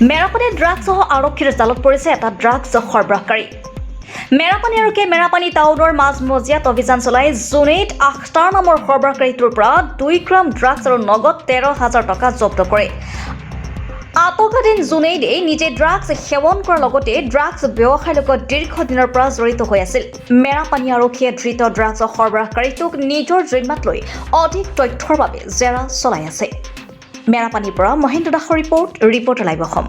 মেৰাপানী ড্ৰাগছসহ আৰক্ষীৰ জালত পৰিছে এটা ড্ৰাগছ সৰবৰাহকাৰী। মেৰাপানী আৰক্ষীয়ে মেৰাপানী টাউনৰ মাজমজিয়াত অভিযান চলাই জুনেইদ আখতাৰ নামৰ সৰবৰাহকাৰীটোৰ পৰা 2 গ্ৰাম ড্ৰাগছ আৰু নগদ 13,000 টকা জব্দ কৰে। আটকাধীন জুনেইদে নিজে ড্ৰাগছ সেৱন কৰাৰ লগতে ড্ৰাগছ ব্যৱসায়ৰ লগত দীৰ্ঘদিনৰ পৰা জড়িত হৈ আছিল। মেৰাপানী আৰক্ষীয়ে ধৃত ড্ৰাগছ সৰবৰাহকাৰীটোক নিজৰ জিম্মাত লৈ অধিক তথ্যৰ বাবে জেৰা চলাই আছে। মেৰাপানীৰ পৰা মহেন্দ্ৰ দাসৰ ৰিপৰ্ট লাইভ অসম।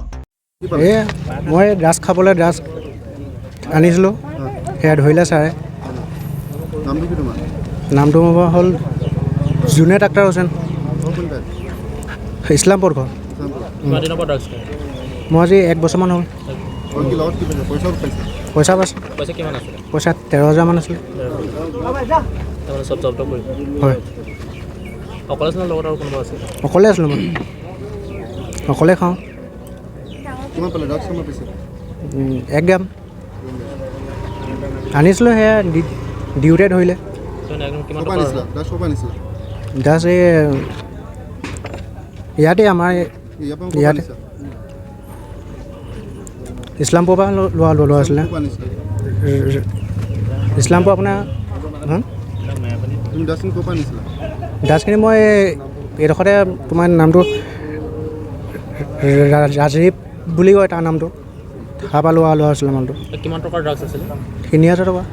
মই ড্ৰাগছ খাবলৈ ড্ৰাগছ আনিছিলোঁ, সেয়া ধৰিলে ছাৰে। নামটো মোৰ হ'ল জুনেইদ আখতাৰ হোসেন, ইছলামপুৰ ঘৰ। মই আজি 1 বছৰমান হ'ল। পইচা পাইছোঁ। পইচা 13,000 আছিলে। হয়, অকলে আছিলোঁ মই, অকলে খাওঁ। 1 গ্ৰাম আনিছিলোঁ, সেয়া দিওঁতে ধৰিলে। ড্ৰাগছ ইয়াতে আমাৰ ইয়াতে ইছলামপুৰৰ পৰা লোৱা আছিলে। ইছলামপুৰ আপোনাৰ ড্ৰাগছখিনি মই এইডোখৰতে তোমাৰ নামটো ৰাজীৱ বুলি কয় তাৰ নামটো, তাৰপৰা লোৱা আছিলে মালটো। কিমান টকাৰ ড্ৰাগছ আছিলে? 3,000 টকা।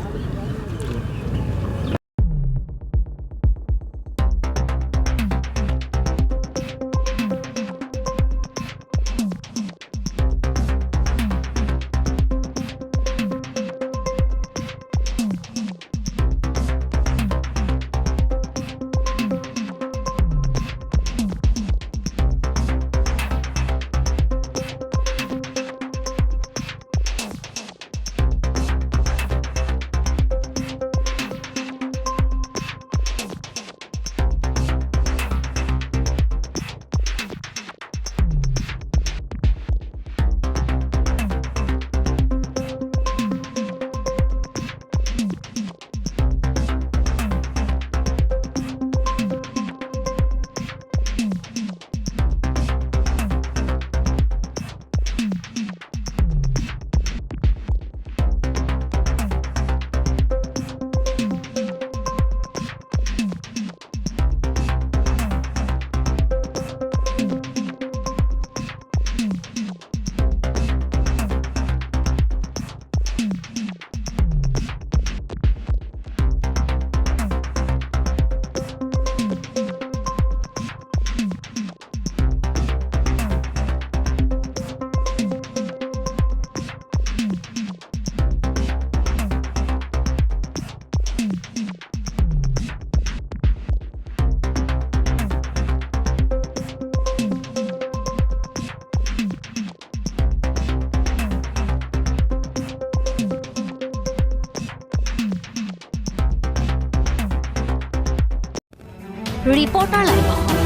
Reporter live Assam.